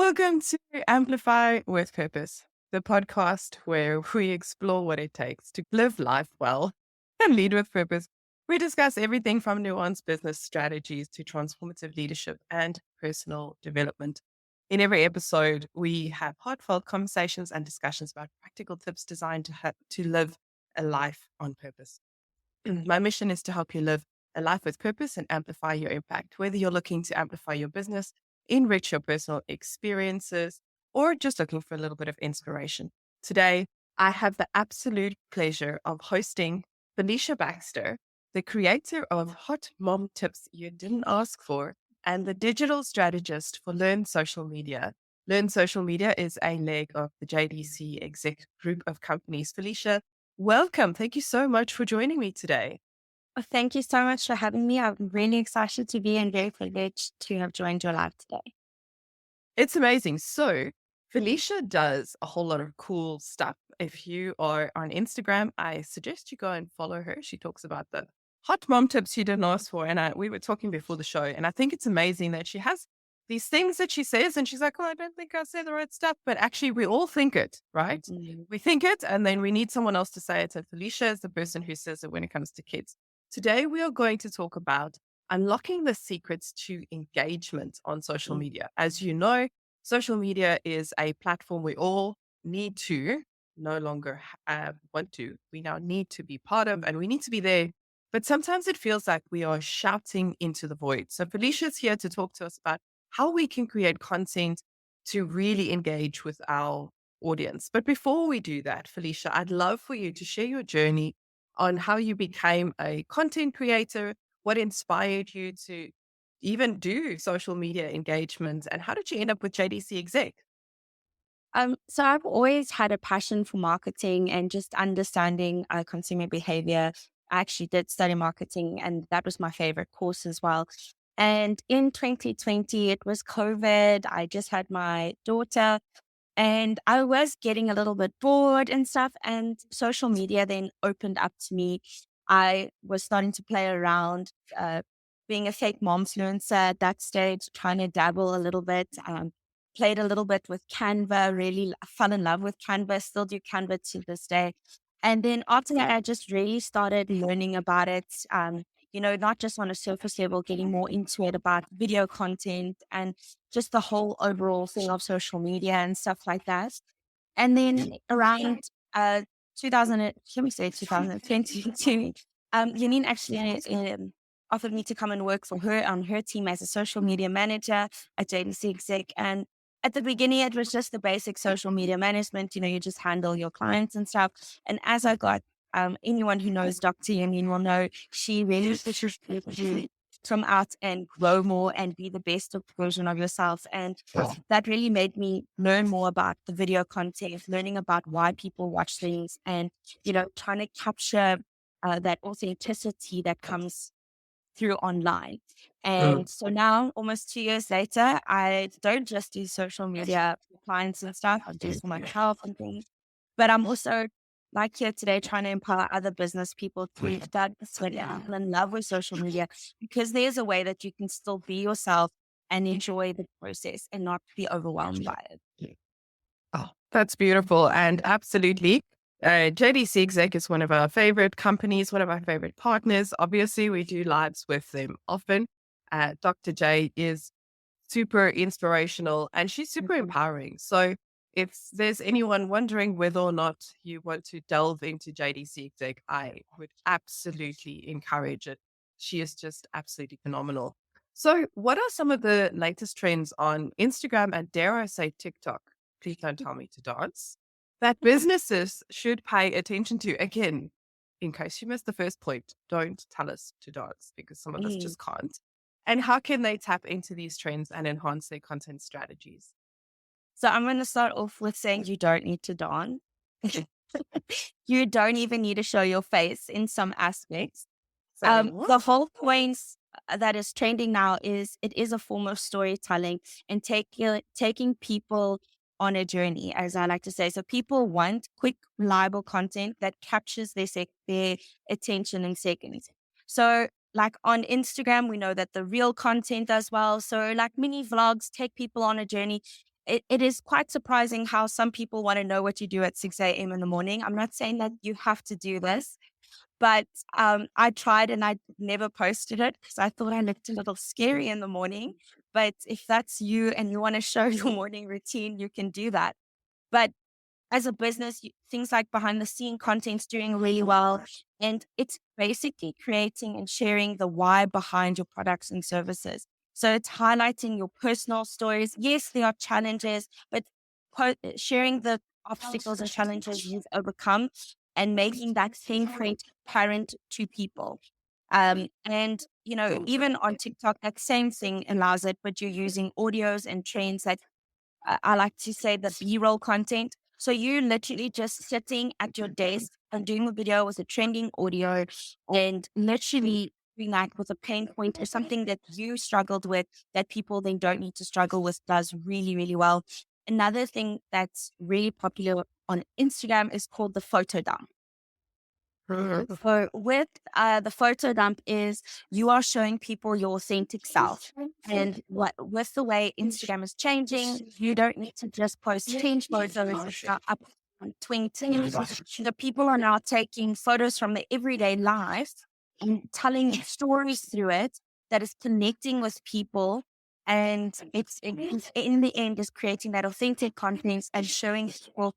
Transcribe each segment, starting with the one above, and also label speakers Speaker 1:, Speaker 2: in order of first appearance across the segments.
Speaker 1: Welcome to Amplify with Purpose, the podcast where we explore what it takes to live life well and lead with purpose. We discuss everything from nuanced business strategies to transformative leadership and personal development. In every episode, we have heartfelt conversations and discussions about practical tips designed to live a life on purpose. My mission is to help you live a life with purpose and amplify your impact, whether you're looking to amplify your business, enrich your personal experiences, or just looking for a little bit of inspiration. Today, I have the absolute pleasure of hosting Felicia Baxter, the creator of Hot Mom Tips You Didn't Ask For and the digital strategist for Learn Social Media. Learn Social Media is a leg of the JDC exec group of companies. Felicia, welcome. Thank you so much for joining me today.
Speaker 2: Well, thank you so much for having me. I'm really excited to be and very privileged to have joined your live today.
Speaker 1: It's amazing. So, Felicia does a whole lot of cool stuff. If you are on Instagram, I suggest you go and follow her. She talks about the hot mom tips you didn't ask for. And we were talking before the show, and I think it's amazing that she has these things that she says, and she's like, "Oh, I don't think I said the right stuff." But actually, we all think it, right?
Speaker 2: Mm.
Speaker 1: We think it, and then we need someone else to say it. And Felicia is the person who says it when it comes to kids. Today, we are going to talk about unlocking the secrets to engagement on social
Speaker 2: Mm.
Speaker 1: media. As you know, social media is a platform we all need to no longer want to. We now need to be part of, and we need to be there. But sometimes it feels like we are shouting into the void. So Felicia's here to talk to us about how we can create content to really engage with our audience. But before we do that, Felicia, I'd love for you to share your journey on how you became a content creator, what inspired you to even do social media engagement, and how did you end up with JDC Exec?
Speaker 2: So I've always had a passion for marketing and just understanding consumer behavior. I actually did study marketing, and that was my favorite course as well. And in 2020, it was COVID. I just had my daughter, and I was getting a little bit bored and stuff. And social media then opened up to me. I was starting to play around, being a fake momfluencer at that stage, trying to dabble a little bit. Played a little bit with Canva, really fell in love with Canva, still do Canva to this day. And then after that, I just really started learning about it. Not just on a surface level, getting more into it about video content and just the whole overall thing of social media and stuff like that. And then around 2000, let me say 2022, Janine actually offered me to come and work for her on her team as a social media manager at JDC Exec. And at the beginning, it was just the basic social media management. You just handle your clients and stuff. And as I got, anyone who knows Dr. Yamin will know she really pushes you to come out and grow more and be the best version of yourself. And that really made me learn more about the video content, learning about why people watch things and, trying to capture that authenticity that comes through online.
Speaker 1: Mm.
Speaker 2: And so now, almost 2 years later, I don't just do social media for clients and stuff. I do it for myself and things. But I'm also like here today trying to empower other business people to start fall in love with social media because there's a way that you can still be yourself and enjoy the process and not be overwhelmed by it.
Speaker 1: Oh, that's beautiful. And absolutely. JDC Exec is one of our favorite companies, one of our favorite partners. Obviously, we do lives with them often. Dr. J is super inspirational and she's super
Speaker 2: Mhm.
Speaker 1: empowering. So, if there's anyone wondering whether or not you want to delve into JDC Exec, I would absolutely encourage it. She is just absolutely phenomenal. So, what are some of the latest trends on Instagram and dare I say TikTok? Please don't tell me to dance. That businesses should pay attention to. Again, in case you missed the first point, don't tell us to dance because some of us
Speaker 2: Mm.
Speaker 1: just can't. And how can they tap into these trends and enhance their content strategies?
Speaker 2: So I'm going to start off with saying you don't need to dance. You don't even need to show your face in some aspects.
Speaker 1: Say
Speaker 2: The
Speaker 1: what?
Speaker 2: whole point that is trending now is it is a form of storytelling and taking people on a journey, as I like to say. So people want quick, reliable content that captures their attention in seconds. So like on Instagram, we know that the real content does well. So like mini vlogs take people on a journey. it is quite surprising how some people want to know what you do at 6 a.m. in the morning. I'm not saying that you have to do this, but I tried and I never posted it because I thought I looked a little scary in the morning. But if that's you and you want to show your morning routine, you can do that. But as a business, things like behind the scene content's doing really well. And it's basically creating and sharing the why behind your products and services. So it's highlighting your personal stories. Yes, there are challenges, but sharing the obstacles and challenges you've overcome and making that same trait apparent to people. And, even on TikTok, that same thing allows it, but you're using audios and trends that I like to say the B-roll content. So you're literally just sitting at your desk and doing a video with a trending audio and literally doing that with a pain point or something that you struggled with that people then don't need to struggle with does really, really well. Another thing that's really popular on Instagram is called the photo dump. So with the photo dump is you are showing people your authentic self. And with the way Instagram is changing, you don't need to just post 10 photos up on 20. The people are now taking photos from their everyday life and telling stories through it that is connecting with people. And it's in the end is creating that authentic content and showing the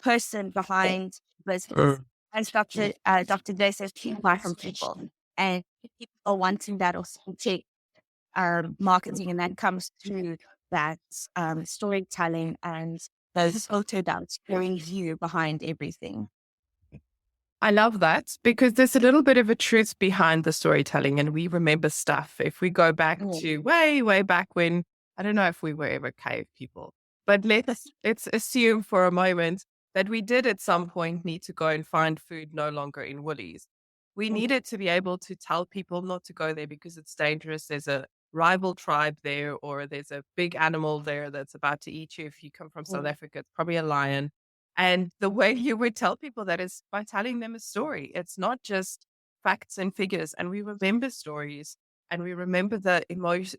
Speaker 2: person behind business. As Dr. Day says, people buy from people, and people are wanting that authentic marketing, and that comes through that storytelling and those photo dumps, showing you behind everything.
Speaker 1: I love that because there's a little bit of a truth behind the storytelling, and we remember stuff. If we go back to way, way back when, I don't know if we were ever cave people, but let's assume for a moment that we did at some point need to go and find food no longer in Woolies. We needed to be able to tell people not to go there because it's dangerous. There's a rival tribe there, or there's a big animal there that's about to eat you. If you come from South Africa, it's probably a lion. And the way you would tell people that is by telling them a story. It's not just facts and figures. And we remember stories and we remember the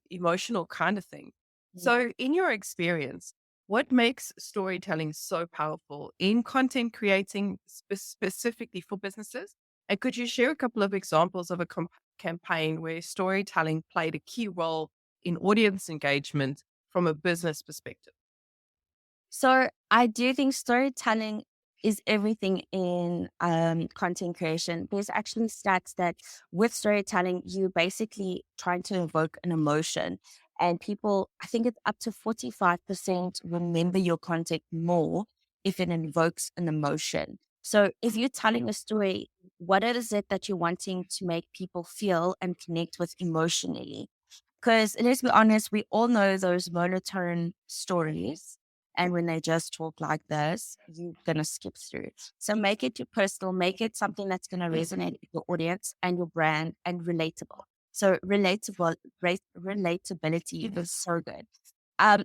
Speaker 1: emotional kind of thing. So, in your experience, what makes storytelling so powerful in content creating specifically for businesses? And could you share a couple of examples of a campaign where storytelling played a key role in audience engagement from a business perspective?
Speaker 2: So I do think storytelling is everything in content creation. There's actually stats that with storytelling, you're basically trying to evoke an emotion. And people, I think it's up to 45% remember your content more if it invokes an emotion. So if you're telling a story, what is it that you're wanting to make people feel and connect with emotionally? Because let's be honest, we all know those monotone stories. And when they just talk like this, you're going to skip through it. So make it your personal, make it something that's going to resonate with your audience and your brand and relatable. So relatability is so good.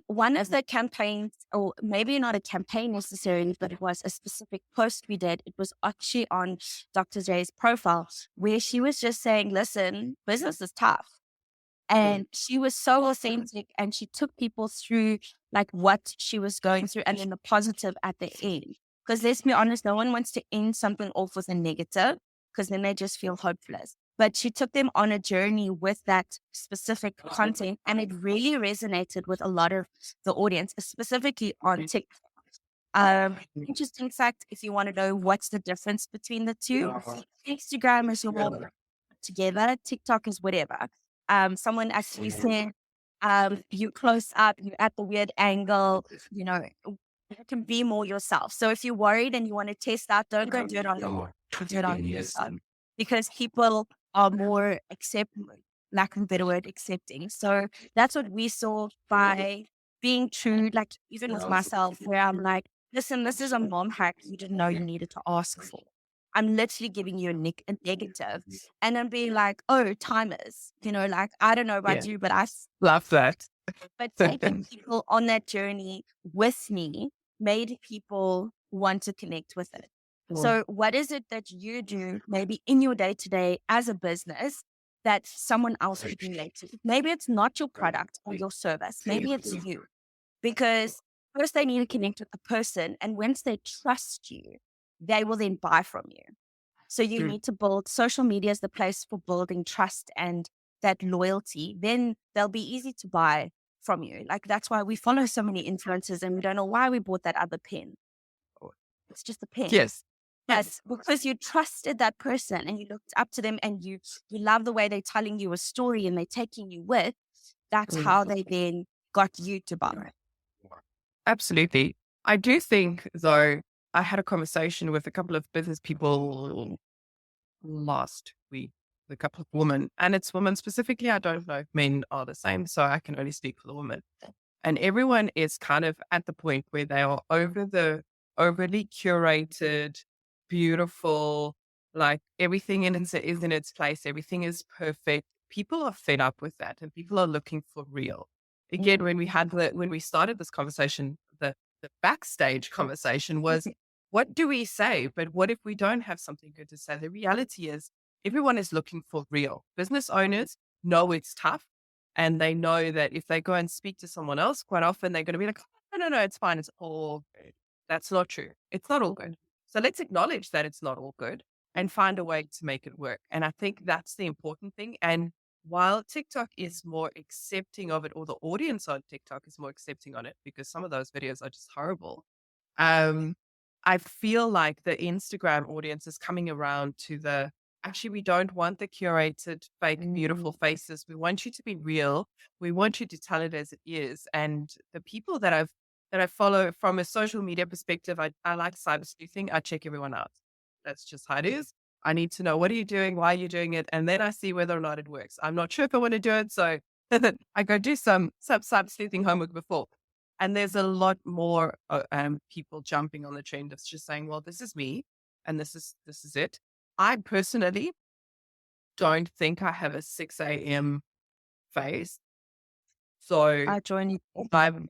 Speaker 2: One of the campaigns, or maybe not a campaign necessarily, but it was a specific post we did. It was actually on Dr. J's profile where she was just saying, listen, business is tough. And she was so authentic and she took people through like what she was going through and then the positive at the end. Because let's be honest, no one wants to end something off with a negative because then they just feel hopeless. But she took them on a journey with that specific content and it really resonated with a lot of the audience, specifically on TikTok. Interesting fact, if you want to know what's the difference between the two, Instagram is your more together, TikTok is whatever. Someone actually said, you close up, you're at the weird angle, you can be more yourself. So if you're worried and you want to test out, don't go do it on your do it on yourself because people are more lack of a better word, accepting. So that's what we saw by being true, like even with myself, where I'm like, listen, this is a mom hack you didn't know you needed to ask for. I'm literally giving you a negative and then being like, oh, timers, like, I don't know about you, but
Speaker 1: Love that.
Speaker 2: but taking people on that journey with me made people want to connect with it. So what is it that you do maybe in your day to day as a business that someone else could relate to? Maybe it's not your product or your service. Maybe it's you. Because first they need to connect with the person. And once they trust you, they will then buy from you. So you
Speaker 1: Mm.
Speaker 2: need to build social media as the place for building trust and that loyalty. Then they'll be easy to buy from you. Like that's why we follow so many influencers and we don't know why we bought that other pen. It's just a pen.
Speaker 1: Yes.
Speaker 2: But
Speaker 1: Yes.
Speaker 2: because you trusted that person and you looked up to them and you love the way they're telling you a story and they're taking you with, that's
Speaker 1: Mm.
Speaker 2: how they then got you to buy.
Speaker 1: Absolutely. I do think, though, I had a conversation with a couple of business people last week, a couple of women, and it's women specifically. I don't know if men are the same, so I can only speak for the women. And everyone is kind of at the point where they are overly curated, beautiful, like everything is in its place, everything is perfect. People are fed up with that, and people are looking for real. Again, when we started this conversation, the backstage conversation was, what do we say? But what if we don't have something good to say? The reality is, everyone is looking for real. Business owners know it's tough. And they know that if they go and speak to someone else, quite often they're going to be like, "Oh, no, no, it's fine. It's all good." That's not true. It's not all good. So let's acknowledge that it's not all good and find a way to make it work. And I think that's the important thing. And while TikTok is more accepting of it, or the audience on TikTok is more accepting on it, because some of those videos are just horrible. Um, I feel like the Instagram audience is coming around to the, actually, we don't want the curated, fake, beautiful faces. We want you to be real. We want you to tell it as it is. And the people that I follow from a social media perspective, I like cyber sleuthing. I check everyone out. That's just how it is. I need to know, what are you doing? Why are you doing it? And then I see whether or not it works. I'm not sure if I want to do it. So I go do some cyber sleuthing homework before. And there's a lot more people jumping on the trend of just saying, well, this is me and this is it. I personally don't think I have a 6 a.m. phase. So
Speaker 2: I join you.
Speaker 1: I'm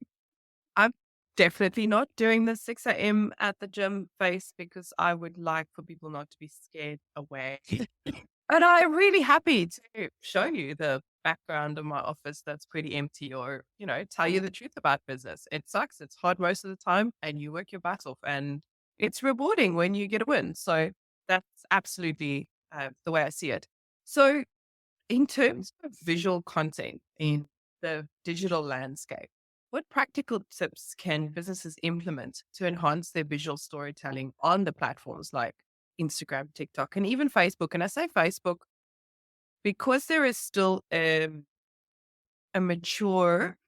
Speaker 1: I'm definitely not doing the 6 a.m. at the gym phase, because I would like for people not to be scared away. And I'm really happy to show you the background of my office that's pretty empty, or, tell you the truth about business. It sucks. It's hard most of the time and you work your butt off, and it's rewarding when you get a win. So that's absolutely the way I see it. So in terms of visual content in the digital landscape, what practical tips can businesses implement to enhance their visual storytelling on the platforms like Instagram, TikTok, and even Facebook? And I say Facebook because there is still a mature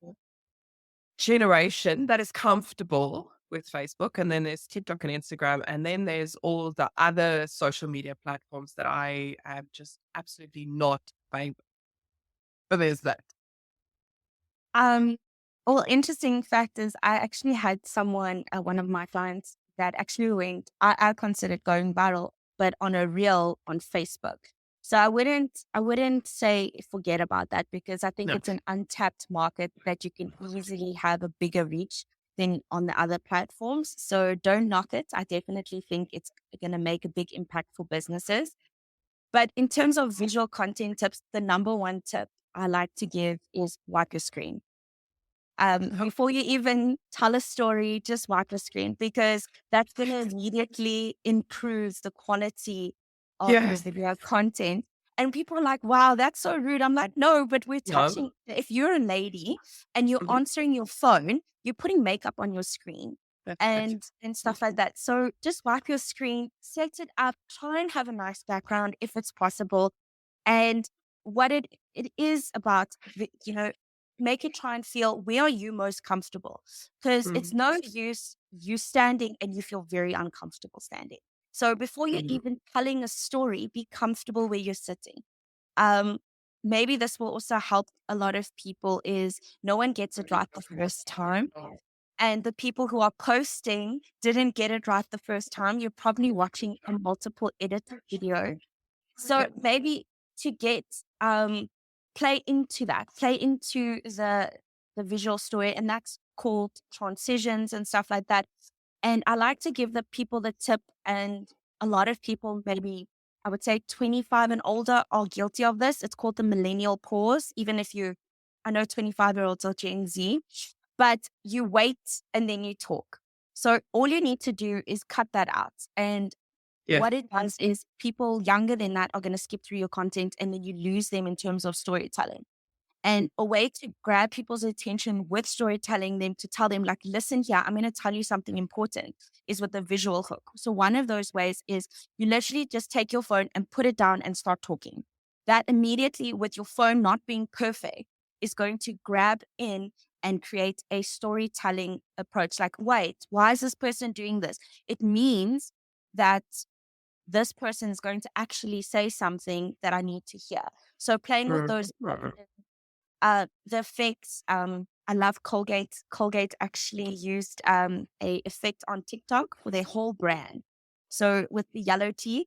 Speaker 1: generation that is comfortable with Facebook, and then there's TikTok and Instagram, and then there's all the other social media platforms that I am just absolutely not favoring. But there's that.
Speaker 2: Um, well, interesting fact is I actually had someone, one of my clients that actually I considered going viral, but on a reel on Facebook. So I wouldn't say forget about that, because I think
Speaker 1: No.
Speaker 2: it's an untapped market that you can easily have a bigger reach than on the other platforms. So don't knock it. I definitely think it's going to make a big impact for businesses. But in terms of visual content tips, the number one tip I like to give is wipe your screen. Before you even tell a story, just wipe your screen, because that's going to immediately improve the quality of your
Speaker 1: Yeah.
Speaker 2: video content. And people are like, wow, that's so rude. I'm like, no, but we're
Speaker 1: No.
Speaker 2: touching. If you're a lady and you're
Speaker 1: Mhm.
Speaker 2: answering your phone, you're putting makeup on your screen
Speaker 1: That's right.
Speaker 2: and stuff like that. So just wipe your screen, set it up, try and have a nice background if it's possible. And what it is about, make it try and feel, where are you most comfortable? Because it's
Speaker 1: Mm.
Speaker 2: no use you standing and you feel very uncomfortable standing. So before you're
Speaker 1: Mhm.
Speaker 2: even telling a story, be comfortable where you're sitting. Um, Maybe this will also help a lot of people is no one gets it right the first time. And the people who are posting didn't get it right the first time. You're probably watching a multiple edit video. So maybe to get play into that, play into the visual story, and that's called transitions and stuff like that. And I like to give the people the tip, and a lot of people, maybe I would say 25 and older, are guilty of this. It's called the millennial pause. Even if I know 25-year-olds are Gen Z. but you wait and then you talk. So all you need to do is cut that out. And
Speaker 1: Yeah.
Speaker 2: what it does is people younger than that are going to skip through your content and then you lose them in terms of storytelling. And a way to grab people's attention with storytelling, them to tell them, like, listen here, I'm going to tell you something important, is with the visual hook. So one of those ways is you literally just take your phone and put it down and start talking. That immediately, with your phone not being perfect, is going to grab in and create a storytelling approach. Like, wait, why is this person doing this? It means that this person is going to actually say something that I need to hear. So playing with those the effects, I love Colgate. Colgate actually used a effect on TikTok for their whole brand. So with the yellow tea,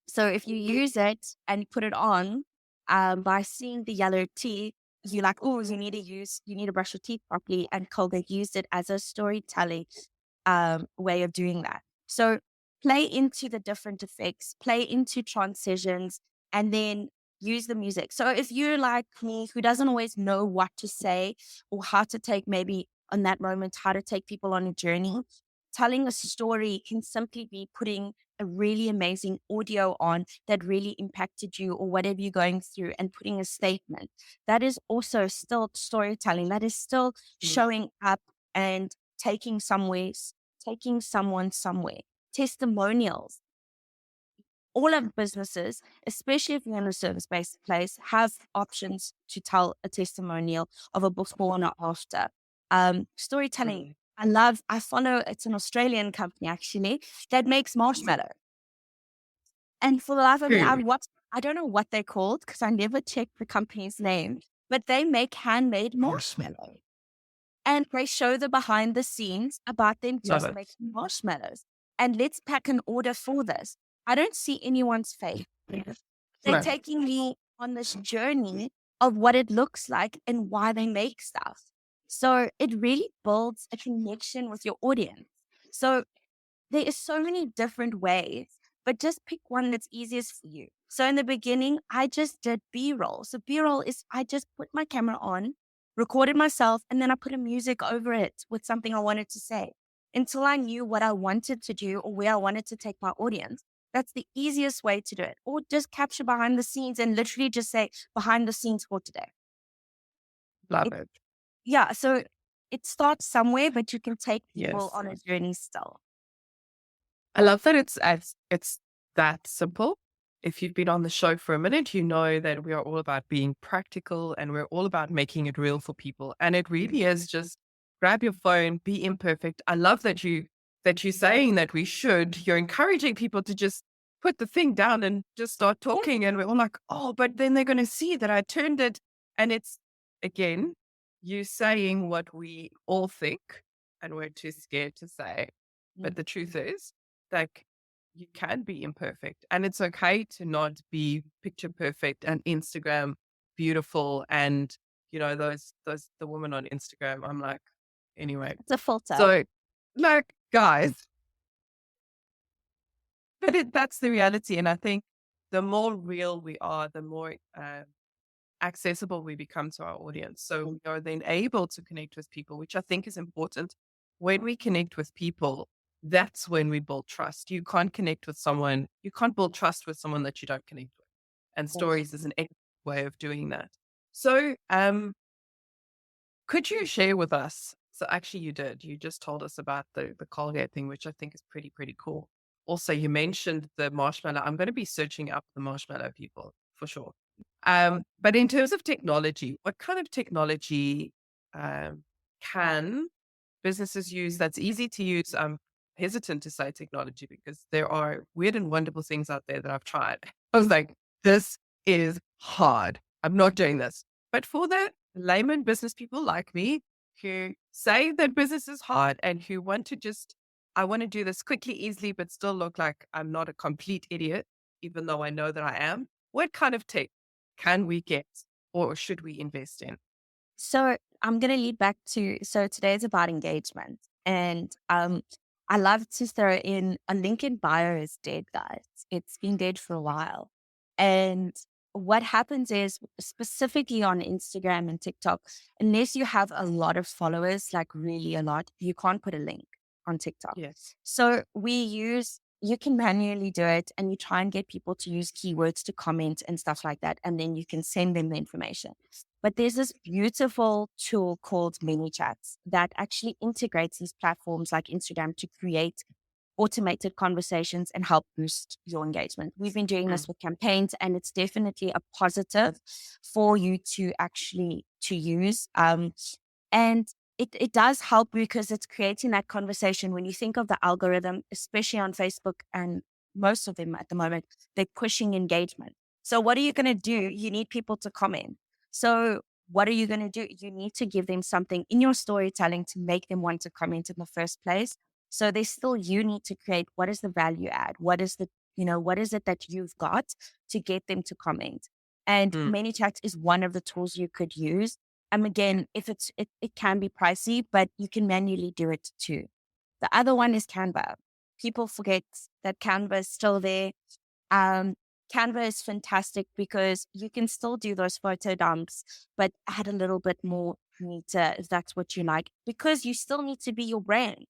Speaker 2: so if you use it and you put it on, by seeing the yellow tea, you're like, oh, you need to brush your teeth properly. And Colgate used it as a storytelling way of doing that. So play into the different effects, play into transitions, and then use the music. So if you're like me, who doesn't always know what to say or how to take, maybe on that moment, how to take people on a journey, telling a story can simply be putting a really amazing audio on that really impacted you or whatever you're going through, and putting a statement. That is also still storytelling. That is still showing up and taking someone somewhere. Testimonials. All of businesses, especially if you're in a service-based place, have options to tell a testimonial of a before and after. Storytelling. I follow, it's an Australian company actually that makes marshmallow. And for the life of me, I don't know what they're called because I never checked the company's name, but they make handmade marshmallow. And they show the behind the scenes about them just making marshmallows. And let's pack an order for this. I don't see anyone's face. They're taking me on this journey of what it looks like and why they make stuff. So it really builds a connection with your audience. So there is so many different ways, but just pick one that's easiest for you. So in the beginning, I just did B-roll. So B-roll is I just put my camera on, recorded myself, and then I put a music over it with something I wanted to say until I knew what I wanted to do or where I wanted to take my audience. That's the easiest way to do it. Or just capture behind the scenes and literally just say behind the scenes for today.
Speaker 1: Love it.
Speaker 2: Yeah. So it starts somewhere, but you can take people on a journey still.
Speaker 1: I love that it's that simple. If you've been on the show for a minute, you know that we are all about being practical and we're all about making it real for people. And it really is just grab your phone, be imperfect. I love that you're saying that you're encouraging people to just put the thing down and just start talking. And we're all like, oh, but then they're going to see that I turned it. And it's, again, you saying what we all think and we're too scared to say. But the truth is, like, you can be imperfect and it's okay to not be picture perfect and Instagram beautiful. And, the woman on Instagram, I'm like, anyway.
Speaker 2: It's a filter.
Speaker 1: So, like, guys, but that's the reality. And I think the more real we are, the more accessible we become to our audience. So we are then able to connect with people, which I think is important. When we connect with people, that's when we build trust. You can't build trust with someone that you don't connect with. And stories is an excellent way of doing that. So, could you share with us? So actually you just told us about the Colgate thing, which I think is pretty, pretty cool. Also, you mentioned the marshmallow. I'm going to be searching up the marshmallow people for sure. But in terms of technology, what kind of technology can businesses use that's easy to use? I'm hesitant to say technology because there are weird and wonderful things out there that I've tried. I was like, this is hard. I'm not doing this. But for the layman business people like me who say that business is hard and who I want to do this quickly, easily, but still look like I'm not a complete idiot, even though I know that I am. What kind of tech can we get or should we invest in?
Speaker 2: So I'm going to lead back so today is about engagement. And I love to throw in a link in bio is dead, guys. It's been dead for a while. And what happens is, specifically on Instagram and TikTok, unless you have a lot of followers, like really a lot, you can't put a link on TikTok.
Speaker 1: Yes.
Speaker 2: So you can manually do it, and you try and get people to use keywords to comment and stuff like that. And then you can send them the information. But there's this beautiful tool called ManyChats that actually integrates these platforms like Instagram to create automated conversations and help boost your engagement. We've been doing this
Speaker 1: Mm.
Speaker 2: with campaigns, and it's definitely a positive for you to actually to use. And it does help because it's creating that conversation. When you think of the algorithm, especially on Facebook, and most of them at the moment, they're pushing engagement. So what are you going to do? You need people to comment. So what are you going to do? You need to give them something in your storytelling to make them want to comment in the first place. So there's still, you need to create, what is the value add? What is what is it that you've got to get them to comment? And
Speaker 1: Mm.
Speaker 2: ManyChat is one of the tools you could use. Again, if it can be pricey, but you can manually do it too. The other one is Canva. People forget that Canva is still there. Um, Canva is fantastic because you can still do those photo dumps, but add a little bit more meter if that's what you like, because you still need to be your brand.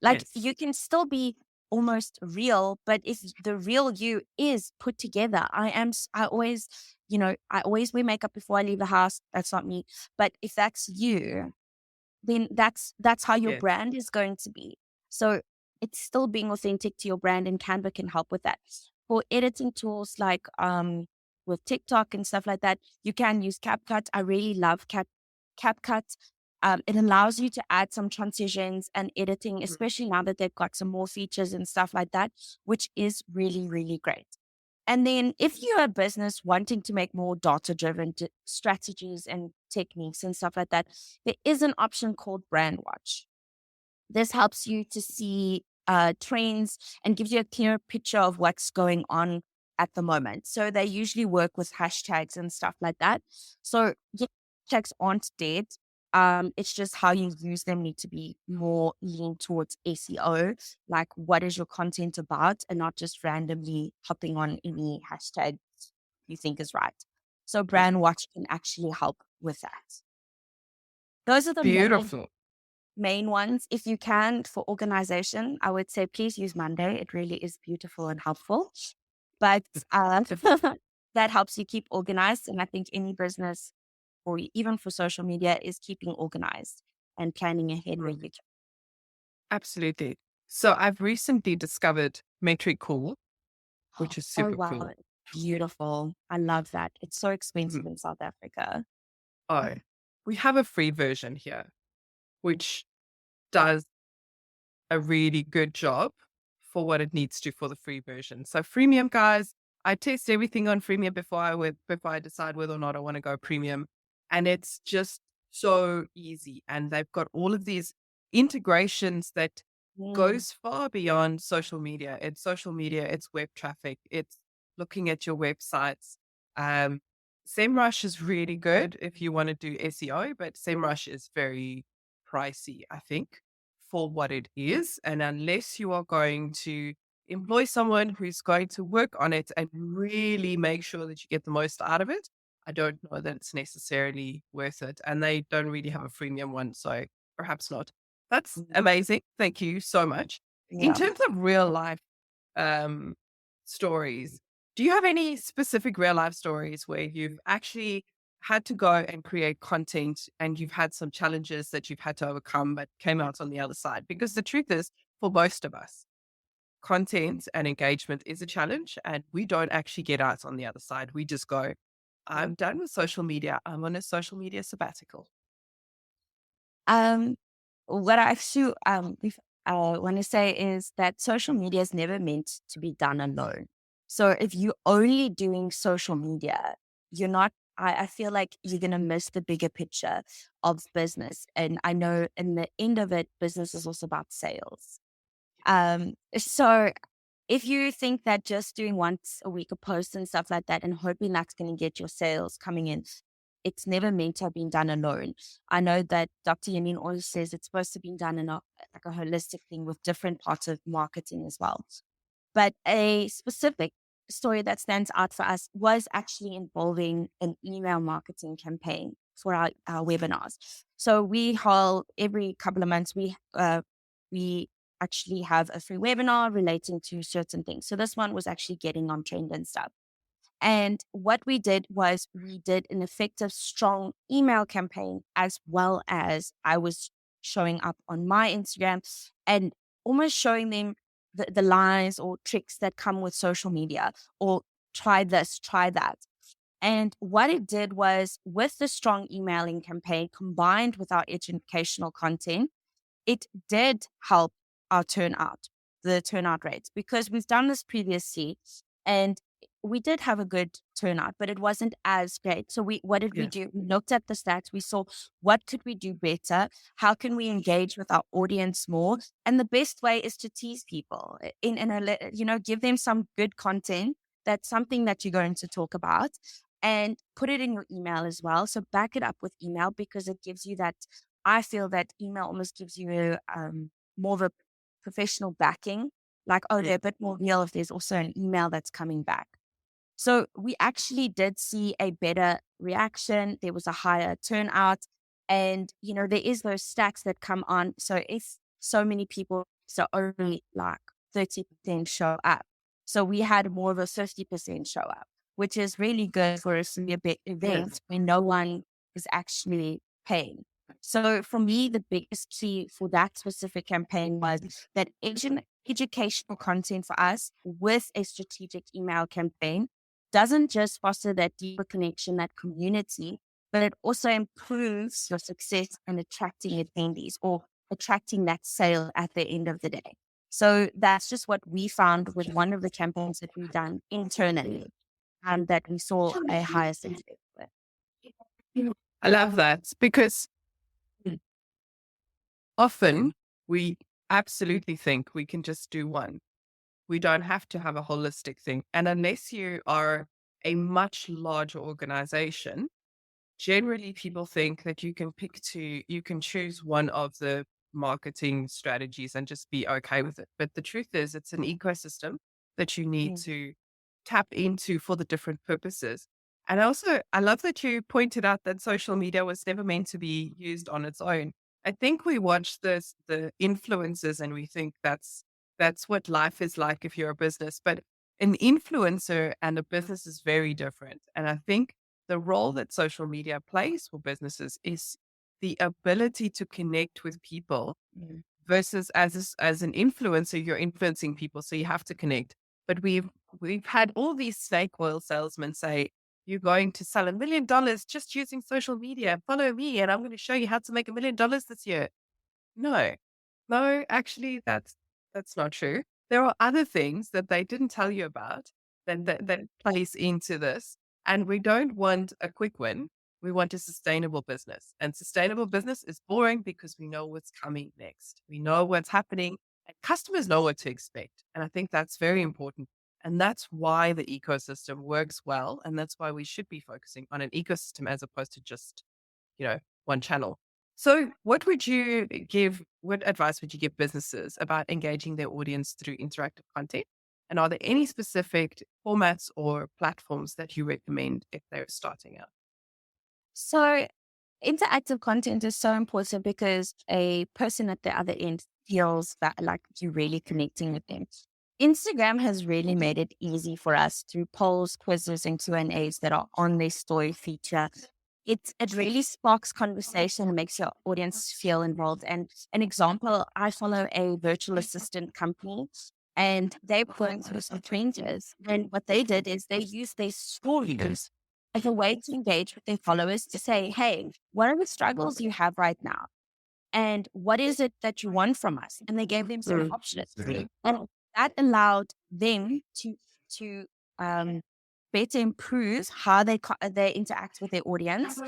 Speaker 2: Like,
Speaker 1: Yes.
Speaker 2: you can still be almost real, but if the real you is put together, I always, I always wear makeup before I leave the house. That's not me. But if that's you, then that's how your
Speaker 1: Yes.
Speaker 2: brand is going to be. So it's still being authentic to your brand, and Canva can help with that. For editing tools like with TikTok and stuff like that, you can use CapCut. I really love CapCut. It allows you to add some transitions and editing,
Speaker 1: Mm.
Speaker 2: especially now that they've got some more features and stuff like that, which is really, really great. And then if you're a business wanting to make more data-driven strategies and techniques and stuff like that, there is an option called Brand Watch. This helps you to see trends and gives you a clear picture of what's going on at the moment. So they usually work with hashtags and stuff like that. So yeah, hashtags aren't dead. It's just how you use them need to be more lean towards SEO. Like, what is your content about, and not just randomly hopping on any hashtag you think is right. So
Speaker 1: Mm.
Speaker 2: Brand Watch can actually help with that. Those are the
Speaker 1: Beautiful.
Speaker 2: main ones. If you can, for organization, I would say please use Monday. It really is beautiful and helpful. But that helps you keep organized. And I think any business, or even for social media, is keeping organized and planning ahead where
Speaker 1: Mm.
Speaker 2: you can.
Speaker 1: Absolutely. So I've recently discovered Metricool, which is
Speaker 2: Oh,
Speaker 1: super
Speaker 2: wow.
Speaker 1: cool.
Speaker 2: Beautiful. I love that. It's so expensive
Speaker 1: Mhm.
Speaker 2: in South Africa.
Speaker 1: Oh, we have a free version here, which does a really good job for what it needs to for the free version. So freemium, guys, I test everything on freemium before I decide whether or not I want to go premium. And it's just so easy. And they've got all of these integrations that
Speaker 2: Mm,
Speaker 1: goes far beyond social media. It's social media, it's web traffic, it's looking at your websites. Um, SEMrush is really good if you want to do SEO, but SEMrush is very pricey, I think, for what it is. And unless you are going to employ someone who's going to work on it and really make sure that you get the most out of it, I don't know that it's necessarily worth it. And they don't really have a freemium one, so perhaps not. That's
Speaker 2: mm,
Speaker 1: amazing. Thank you so much. In
Speaker 2: yeah.
Speaker 1: terms of real life um, stories, do you have any specific real life stories where you've actually had to go and create content and you've had some challenges that you've had to overcome but came out on the other side? Because the truth is, for most of us, content and engagement is a challenge and we don't actually get out on the other side. We just go, I'm done with social media. I'm on a social media sabbatical.
Speaker 2: Um, what I actually want to say is that social media is never meant to be done alone. So if you're only doing social media, you're not. I feel like you're gonna miss the bigger picture of business. And I know in the end of it, business is also about sales. So if you think that just doing once a week a post and stuff like that and hoping that's going to get your sales coming in, it's never meant to have been done alone. I know that Dr. Yamin always says it's supposed to be done in like a holistic thing with different parts of marketing as well. But a specific story that stands out for us was actually involving an email marketing campaign for our webinars. So we hold every couple of months, we actually have a free webinar relating to certain things. So this one was actually getting on trend and stuff. And what we did was we did an effective, strong email campaign, as well as I was showing up on my Instagram and almost showing them the lies or tricks that come with social media, or try this, try that. And what it did was, with the strong emailing campaign combined with our educational content, it did help our the turnout rates, because we've done this previously and we did have a good turnout, but it wasn't as great. So what did we
Speaker 1: Yeah.
Speaker 2: do? We looked at the stats. We saw, what could we do better? How can we engage with our audience more? And the best way is to tease people give them some good content. That's something that you're going to talk about, and put it in your email as well. So back it up with email, because it gives you that. I feel that email almost gives you more of a professional backing, like, oh, they're a bit more real if there's also an email that's coming back. So we actually did see a better reaction. There was a higher turnout. And, there is those stacks that come on. So if so many people, so only like 30% show up. So we had more of a 50% show up, which is really good for a free event where no one is actually paying. So for me, the biggest key for that specific campaign was that educational content for us with a strategic email campaign doesn't just foster that deeper connection, that community, but it also improves your success in attracting attendees or attracting that sale at the end of the day. So that's just what we found with one of the campaigns that we've done internally, and that we saw a higher success with.
Speaker 1: I love that, because often we absolutely think we can just do one. We don't have to have a holistic thing. And unless you are a much larger organization, generally people think that you can choose one of the marketing strategies and just be okay with it. But the truth is, it's an ecosystem that you need to tap into for the different purposes. And also, I love that you pointed out that social media was never meant to be used on its own. I think we watch the influencers and we think that's what life is like if you're a business. But an influencer and a business is very different. And I think the role that social media plays for businesses is the ability to connect with people, versus as an influencer, you're influencing people, so you have to connect. But we've had all these snake oil salesmen say, you're going to sell $1 million just using social media. Follow me and I'm going to show you how to make $1 million this year. No, no, actually, that's not true. There are other things that they didn't tell you about that plays into this. And we don't want a quick win. We want a sustainable business. And sustainable business is boring because we know what's coming next. We know what's happening, and customers know what to expect. And I think that's very important. And that's why the ecosystem works well. And that's why we should be focusing on an ecosystem as opposed to just, one channel. So what advice would you give businesses about engaging their audience through interactive content? And are there any specific formats or platforms that you recommend if they're starting out?
Speaker 2: So interactive content is so important, because a person at the other end feels that like you're really connecting with them. Instagram has really made it easy for us through polls, quizzes, and Q&As that are on their story feature. It really sparks conversation and makes your audience feel involved. And an example, I follow a virtual assistant company, and they're going through some changes. And what they did is they used their stories as a way to engage with their followers, to say, hey, what are the struggles you have right now? And what is it that you want from us? And they gave them some options. And that allowed them to better improve how they interact with their audience.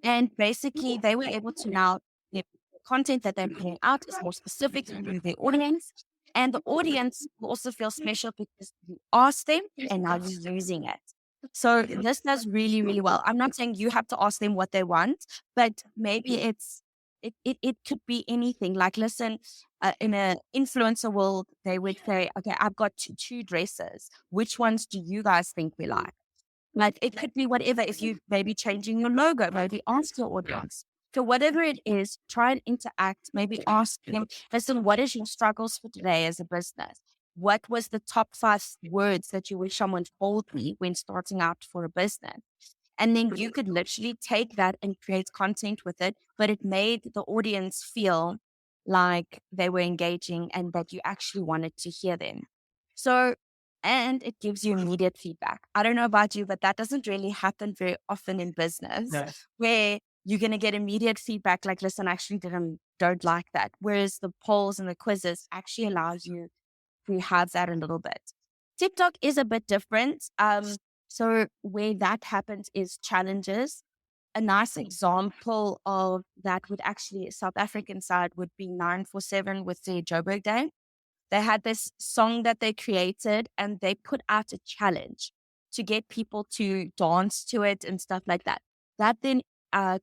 Speaker 2: And basically, they were able to now, the content that they're putting out is more specific to their audience. And the audience will also feel special because you asked them and now you're using it. So this does really, really well. I'm not saying you have to ask them what they want, but maybe it's It could be anything. Like, listen, in an influencer world, they would say, okay, I've got two dresses. Which ones do you guys think we like? Like, it could be whatever. If you maybe changing your logo, maybe ask your audience. So whatever it is, try and interact. Maybe ask them, listen, what is your struggles for today as a business? What was the top 5 words that you wish someone told me when starting out for a business? And then you could literally take that and create content with it, but it made the audience feel like they were engaging and that you actually wanted to hear them. So, and it gives you immediate feedback. I don't know about you, but that doesn't really happen very often in business
Speaker 1: No.
Speaker 2: where you're going to get immediate feedback like, listen, I actually don't like that. Whereas the polls and the quizzes actually allows you to have that a little bit. TikTok is a bit different. So where that happens is challenges. A nice example of that would actually, South African side would be 947 with the Joburg Day. They had this song that they created and they put out a challenge to get people to dance to it and stuff like that. That then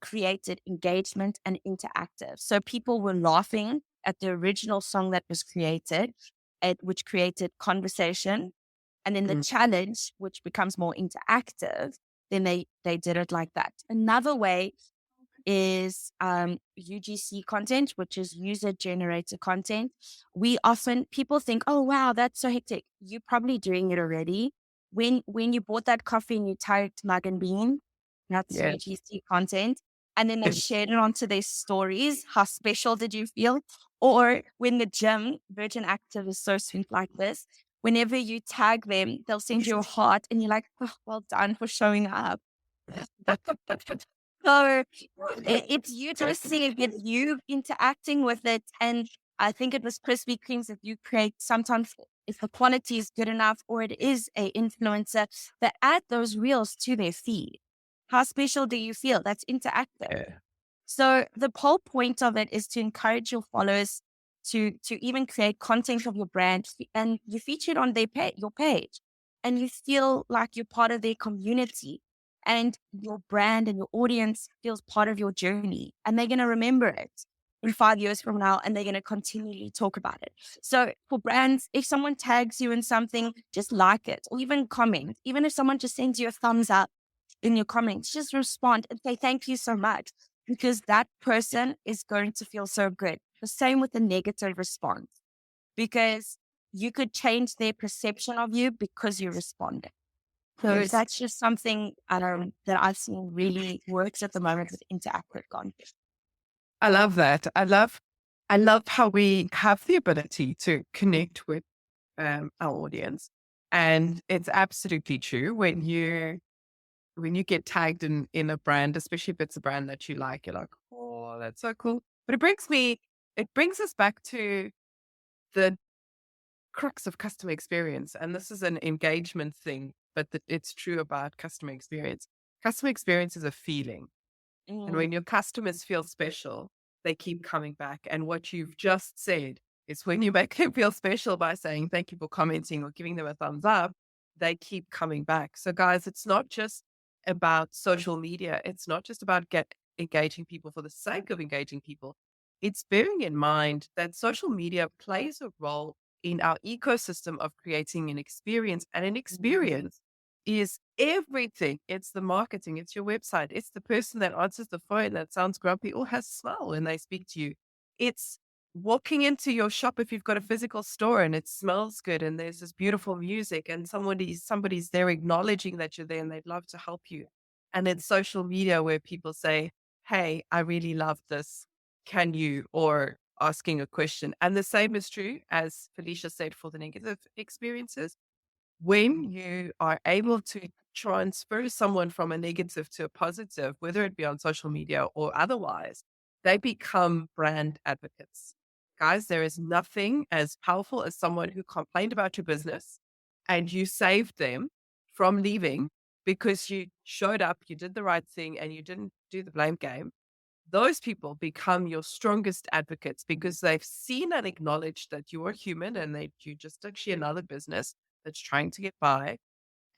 Speaker 2: created engagement and interactive. So people were laughing at the original song that was created, which created conversation. And then the challenge, which becomes more interactive, then they did it like that. Another way is UGC content, which is user generated content. People think, oh wow, that's so hectic. You're probably doing it already. When you bought that coffee and you typed mug and bean, that's
Speaker 1: Yeah.
Speaker 2: UGC content. And then they shared it onto their stories. How special did you feel? Or when the gym, Virgin Active is so sweet like this. Whenever you tag them, they'll send you a heart and you're like, oh, well done for showing up. So it's you just seeing it, you interacting with it. And I think it was Krispy Kremes that you create sometimes if the quality is good enough or it is a influencer that add those reels to their feed. How special do you feel? That's interactive.
Speaker 1: Yeah.
Speaker 2: So the whole point of it is to encourage your followers to even create content of your brand and you feature it on your page and you feel like you're part of their community and your brand and your audience feels part of your journey and they're going to remember it in 5 years from now and they're going to continually talk about it. So for brands, if someone tags you in something, just like it or even comment. Even if someone just sends you a thumbs up in your comments, just respond and say thank you so much because that person is going to feel so good. The same with the negative response because you could change their perception of you because you responded. So
Speaker 1: Yes.
Speaker 2: that's just something that I've seen really works at the moment with interactive content.
Speaker 1: I love that. I love how we have the ability to connect with our audience. And it's absolutely true when you get tagged in a brand, especially if it's a brand that you like, you're like, oh, that's so cool. But it brings us back to the crux of customer experience. And this is an engagement thing, but it's true about customer experience. Customer experience is a feeling. And
Speaker 2: Mm,
Speaker 1: when your customers feel special, they keep coming back. And what you've just said is when you make them feel special by saying thank you for commenting or giving them a thumbs up, they keep coming back. So, guys, it's not just about social media. It's not just about engaging people for the sake of engaging people. It's bearing in mind that social media plays a role in our ecosystem of creating an experience, and an experience is everything. It's the marketing, it's your website, it's the person that answers the phone that sounds grumpy or has a smile when they speak to you. It's walking into your shop if you've got a physical store and it smells good and there's this beautiful music and somebody's there acknowledging that you're there and they'd love to help you. And it's social media where people say, hey, I really love this. Can you? Or asking a question. And the same is true, as Felicia said, for the negative experiences. When you are able to transfer someone from a negative to a positive, whether it be on social media or otherwise, they become brand advocates. Guys, there is nothing as powerful as someone who complained about your business and you saved them from leaving because you showed up, you did the right thing, and you didn't do the blame game. Those people become your strongest advocates because they've seen and acknowledged that you are human and that you just actually another business that's trying to get by.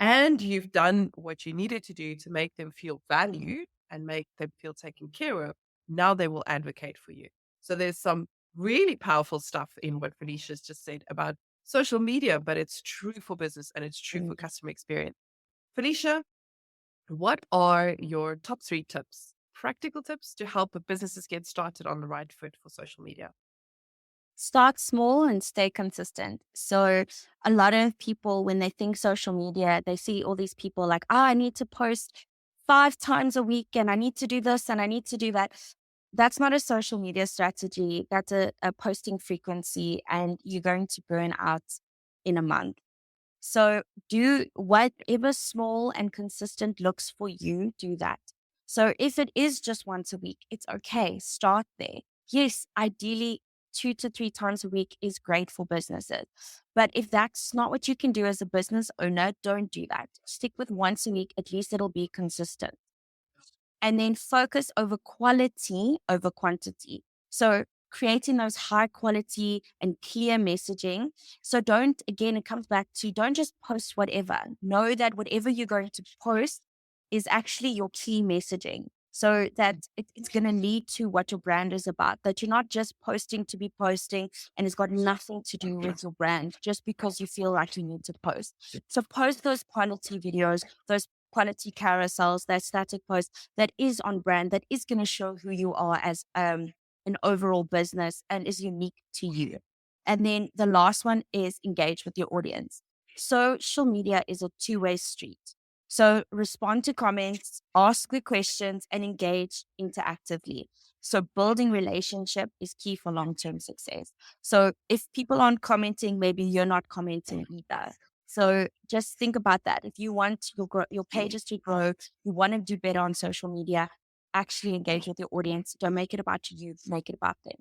Speaker 1: And you've done what you needed to do to make them feel valued and make them feel taken care of. Now they will advocate for you. So there's some really powerful stuff in what Felicia's just said about social media, but it's true for business and it's true for customer experience. Felicia, what are your top 3 tips, practical tips to help businesses get started on the right foot for social media?
Speaker 2: Start small and stay consistent. So a lot of people, when they think social media, they see all these people like, I need to post 5 times a week and I need to do this and I need to do that. That's not a social media strategy. That's a posting frequency, and you're going to burn out in a month. So do whatever small and consistent looks for you, do that. So if it is just once a week, it's okay. Start there. Yes, ideally 2 to 3 times a week is great for businesses. But if that's not what you can do as a business owner, don't do that. Stick with once a week. At least it'll be consistent. And then focus over quality over quantity. So creating those high quality and clear messaging. So again, it comes back to don't just post whatever. Know that whatever you're going to post is actually your key messaging. So that it's going to lead to what your brand is about, that you're not just posting to be posting and it's got nothing to do with your brand just because you feel like you need to post. So post those quality videos, those quality carousels, that static post that is on brand, that is going to show who you are as an overall business and is unique to you. And then the last one is engage with your audience. Social media is a two-way street. So respond to comments, ask the questions, and engage interactively. So building relationship is key for long-term success. So if people aren't commenting, maybe you're not commenting either. So just think about that. If you want your pages to grow, you want to do better on social media, actually engage with your audience. Don't make it about you, make it about them.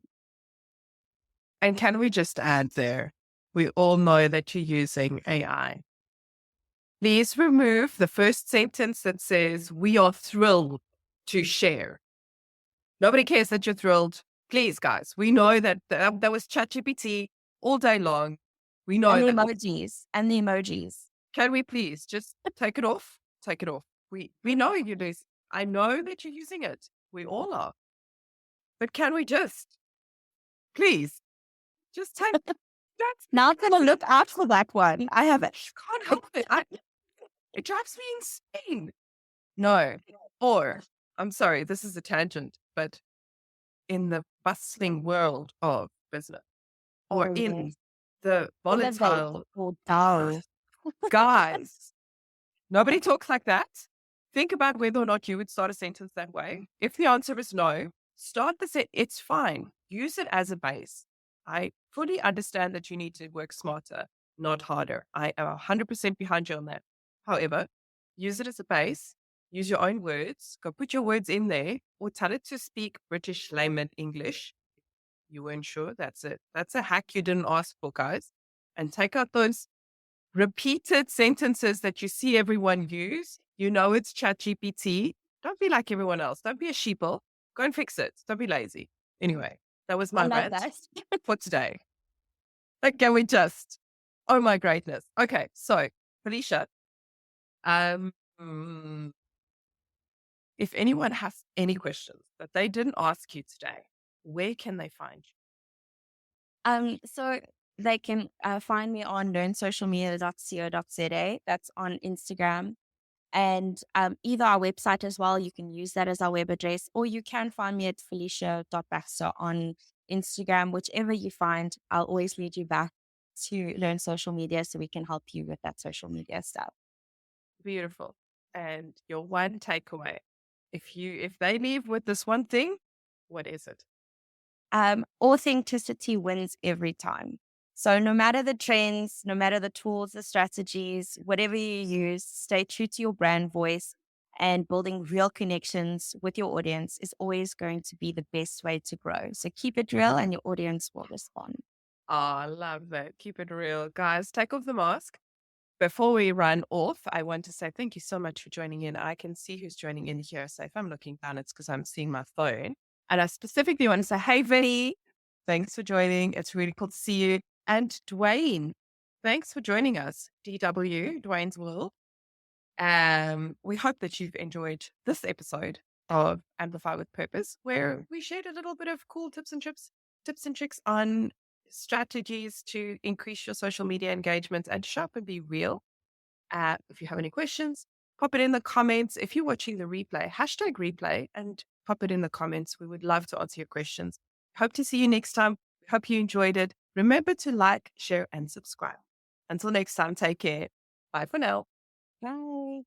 Speaker 1: And can we just add there, we all know that you're using AI. Please remove the first sentence that says, we are thrilled to share. Nobody cares that you're thrilled. Please, guys, we know that that was ChatGPT all day long. We know
Speaker 2: And the
Speaker 1: that.
Speaker 2: emojis. And the emojis.
Speaker 1: Can we please just take it off? Take it off. We know you do. I know that you're using it. We all are. But can we just, please, just take that's
Speaker 2: Now I'm going to look out for that one. I have it.
Speaker 1: can't help it. It drives me insane. No. Or, I'm sorry, this is a tangent, but in the bustling world of business or in the volatile guys, nobody talks like that. Think about whether or not you would start a sentence that way. If the answer is no, start the set. It's fine. Use it as a base. I fully understand that you need to work smarter, not harder. I am 100% behind you on that. However, use it as a base. Use your own words. Go put your words in there, or tell it to speak British layman English. You weren't sure. That's it. That's a hack you didn't ask for, guys. And take out those repeated sentences that you see everyone use. You know it's ChatGPT. Don't be like everyone else. Don't be a sheeple. Go and fix it. Don't be lazy. Anyway, that was my rant for today. Like, can we just? Oh my greatness. Okay, so Felicia, if anyone has any questions that they didn't ask you today, where can they find you?
Speaker 2: So they can find me on learnsocialmedia.co.za. That's on Instagram. And either our website as well, you can use that as our web address, or you can find me at Felicia.Baxter on Instagram. Whichever you find, I'll always lead you back to Learn Social Media so we can help you with that social media stuff.
Speaker 1: Beautiful. And your one takeaway, if they leave with this one thing, what is it?
Speaker 2: Authenticity wins every time. So no matter the trends, no matter the tools, the strategies, whatever you use, stay true to your brand voice, and building real connections with your audience is always going to be the best way to grow. So keep it real and your audience will respond.
Speaker 1: Oh, I love that. Keep it real. Guys, take off the mask. Before we run off, I want to say thank you so much for joining in. I can see who's joining in here. So if I'm looking down, it's because I'm seeing my phone. And I specifically want to say, hey, Vinny, thanks for joining. It's really cool to see you. And Dwayne, thanks for joining us. DW, Dwayne's World. We hope that you've enjoyed this episode of Amplify with Purpose, where we shared a little bit of cool tips and tricks on strategies to increase your social media engagement and show up and be real. If you have any questions, pop it in the comments. If you're watching the replay, hashtag replay and pop it in the comments. We would love to answer your questions. Hope to see you next time. Hope you enjoyed it. Remember to like, share, and subscribe. Until next time, take care. Bye for now.
Speaker 2: Bye.